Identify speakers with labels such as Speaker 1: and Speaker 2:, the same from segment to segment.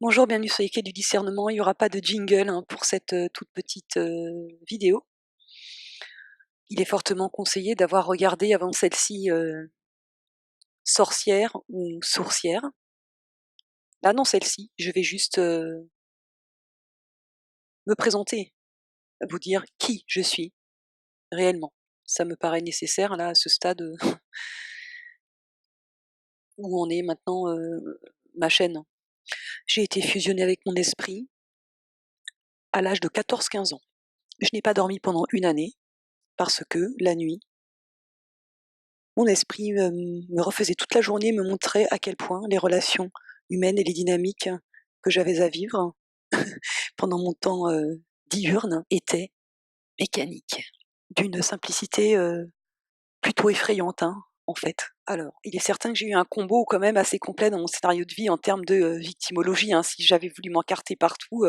Speaker 1: Bonjour, bienvenue sur les quais du discernement. Il n'y aura pas de jingle pour cette toute petite vidéo. Il est fortement conseillé d'avoir regardé avant celle-ci Sorcière ou Sourcière. Là, non, celle-ci, je vais juste me présenter, vous dire qui je suis réellement. Ça me paraît nécessaire là à ce stade où on est maintenant ma chaîne. J'ai été fusionnée avec mon esprit à l'âge de 14-15 ans. Je n'ai pas dormi pendant une année parce que la nuit, mon esprit me refaisait toute la journée, me montrait à quel point les relations humaines et les dynamiques que j'avais à vivre pendant mon temps diurne étaient mécaniques, d'une simplicité plutôt effrayante, en fait. Alors, il est certain que j'ai eu un combo quand même assez complet dans mon scénario de vie en termes de victimologie. Si j'avais voulu m'encarter partout,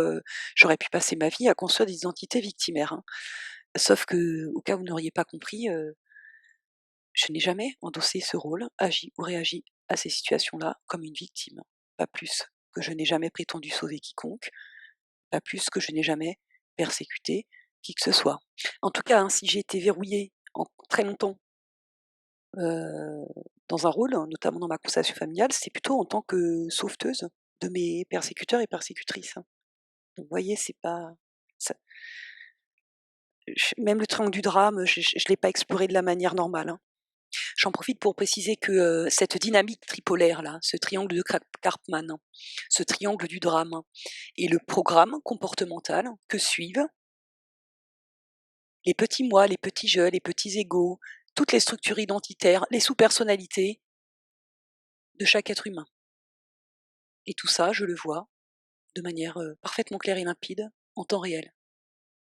Speaker 1: j'aurais pu passer ma vie à construire des identités victimaires. Sauf que, au cas où vous n'auriez pas compris, je n'ai jamais endossé ce rôle, agi ou réagi à ces situations-là comme une victime. Pas plus que je n'ai jamais prétendu sauver quiconque, pas plus que je n'ai jamais persécuté qui que ce soit. En tout cas, si j'ai été verrouillée en très longtemps euh, dans un rôle, notamment dans ma constellation familiale, c'est plutôt en tant que sauveteuse de mes persécuteurs et persécutrices. Donc, vous voyez, c'est pas. Ça- même le triangle du drame, je ne l'ai pas exploré de la manière normale. J'en profite pour préciser que cette dynamique tripolaire là, ce triangle de Karpman, ce triangle du drame, et le programme comportemental que suivent les petits moi, les petits je, les petits égos, toutes les structures identitaires, les sous-personnalités de chaque être humain. Et tout ça, je le vois de manière parfaitement claire et limpide en temps réel.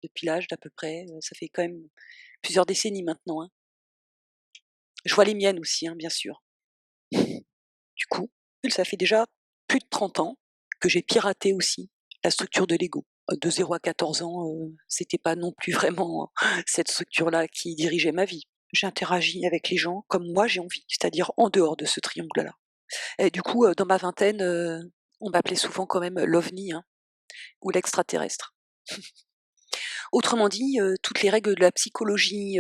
Speaker 1: Depuis l'âge d'à peu près, ça fait quand même plusieurs décennies maintenant. Je vois les miennes aussi, bien sûr. Du coup, ça fait déjà plus de 30 ans que j'ai piraté aussi la structure de l'ego. De 0 à 14 ans, c'était pas non plus vraiment cette structure-là qui dirigeait ma vie. J'interagis avec les gens comme moi j'ai envie, c'est-à-dire en dehors de ce triangle-là. Et du coup, dans ma vingtaine, on m'appelait souvent quand même l'OVNI ou l'extraterrestre. Autrement dit, toutes les règles de la psychologie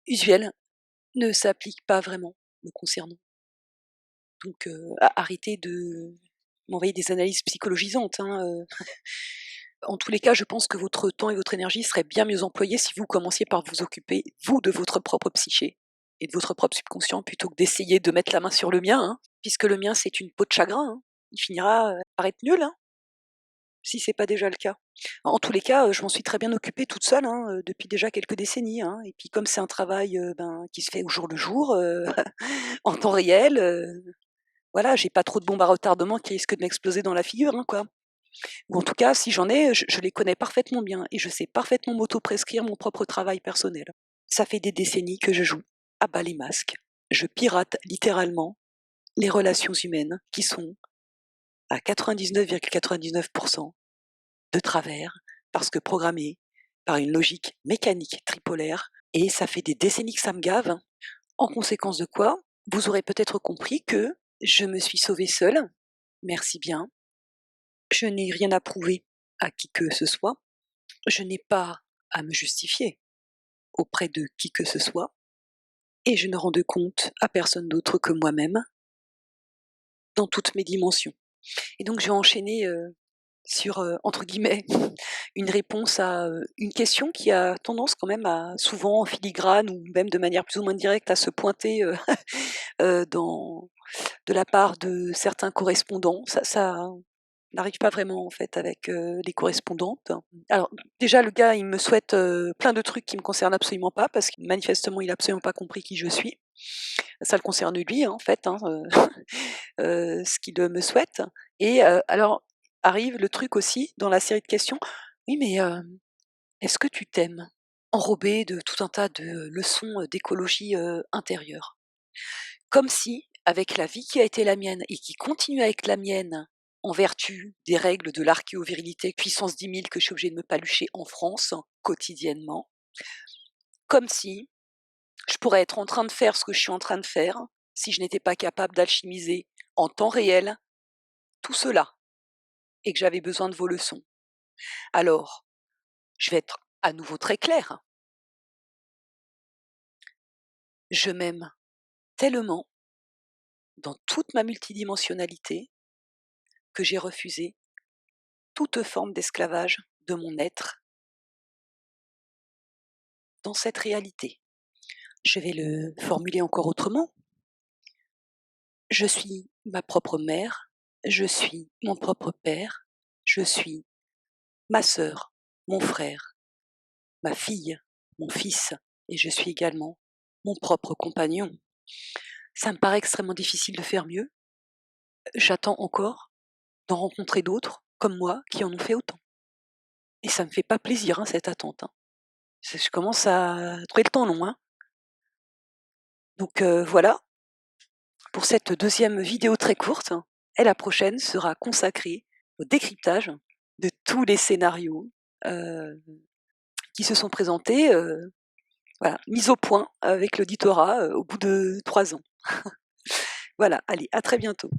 Speaker 1: usuelle ne s'appliquent pas vraiment me concernant. Donc arrêtez de m'envoyer des analyses psychologisantes. En tous les cas, je pense que votre temps et votre énergie seraient bien mieux employés si vous commenciez par vous occuper, vous, de votre propre psyché et de votre propre subconscient, plutôt que d'essayer de mettre la main sur le mien, puisque le mien, c'est une peau de chagrin. Il finira par être nul, si c'est pas déjà le cas. En tous les cas, je m'en suis très bien occupée toute seule, depuis déjà quelques décennies, et puis comme c'est un travail, qui se fait au jour le jour, en temps réel, voilà, j'ai pas trop de bombes à retardement qui risquent de m'exploser dans la figure, quoi. Ou en tout cas, si j'en ai, je les connais parfaitement bien et je sais parfaitement m'auto-prescrire mon propre travail personnel. Ça fait des décennies que je joue à bas les masques. Je pirate littéralement les relations humaines qui sont à 99,99% de travers parce que programmées par une logique mécanique tripolaire, et ça fait des décennies que ça me gave. En conséquence de quoi, vous aurez peut-être compris que je me suis sauvée seule, merci bien. Je n'ai rien à prouver à qui que ce soit. Je n'ai pas à me justifier auprès de qui que ce soit. Et je ne rends de compte à personne d'autre que moi-même dans toutes mes dimensions. Et donc je vais enchaîner sur, entre guillemets, une réponse à une question qui a tendance quand même à souvent en filigrane ou même de manière plus ou moins directe à se pointer dans, de la part de certains correspondants. Ça n'arrive pas vraiment en fait avec les correspondantes. Alors déjà le gars il me souhaite plein de trucs qui me concernent absolument pas parce que manifestement il a absolument pas compris qui je suis. Ça le concerne lui en fait, ce qu'il me souhaite. Et alors arrive le truc aussi dans la série de questions. Oui mais est-ce que tu t'aimes? Enrobé de tout un tas de leçons d'écologie intérieure. Comme si, avec la vie qui a été la mienne et qui continue à être la mienne, en vertu des règles de l'archéovirilité puissance 10 000 que je suis obligée de me palucher en France, quotidiennement, comme si je pourrais être en train de faire ce que je suis en train de faire, si je n'étais pas capable d'alchimiser en temps réel tout cela et que j'avais besoin de vos leçons. Alors, je vais être à nouveau très claire. Je m'aime tellement, dans toute ma multidimensionnalité, que j'ai refusé toute forme d'esclavage de mon être dans cette réalité. Je vais le formuler encore autrement. Je suis ma propre mère, je suis mon propre père, je suis ma sœur, mon frère, ma fille, mon fils, et je suis également mon propre compagnon. Ça me paraît extrêmement difficile de faire mieux. J'attends encore d'en rencontrer d'autres, comme moi, qui en ont fait autant. Et ça me fait pas plaisir, hein, cette attente, hein. Je commence à trouver le temps long, hein. Donc voilà, pour cette deuxième vidéo très courte, et la prochaine sera consacrée au décryptage de tous les scénarios qui se sont présentés, voilà, mis au point avec l'auditorat au bout de 3 ans. Voilà, allez, à très bientôt.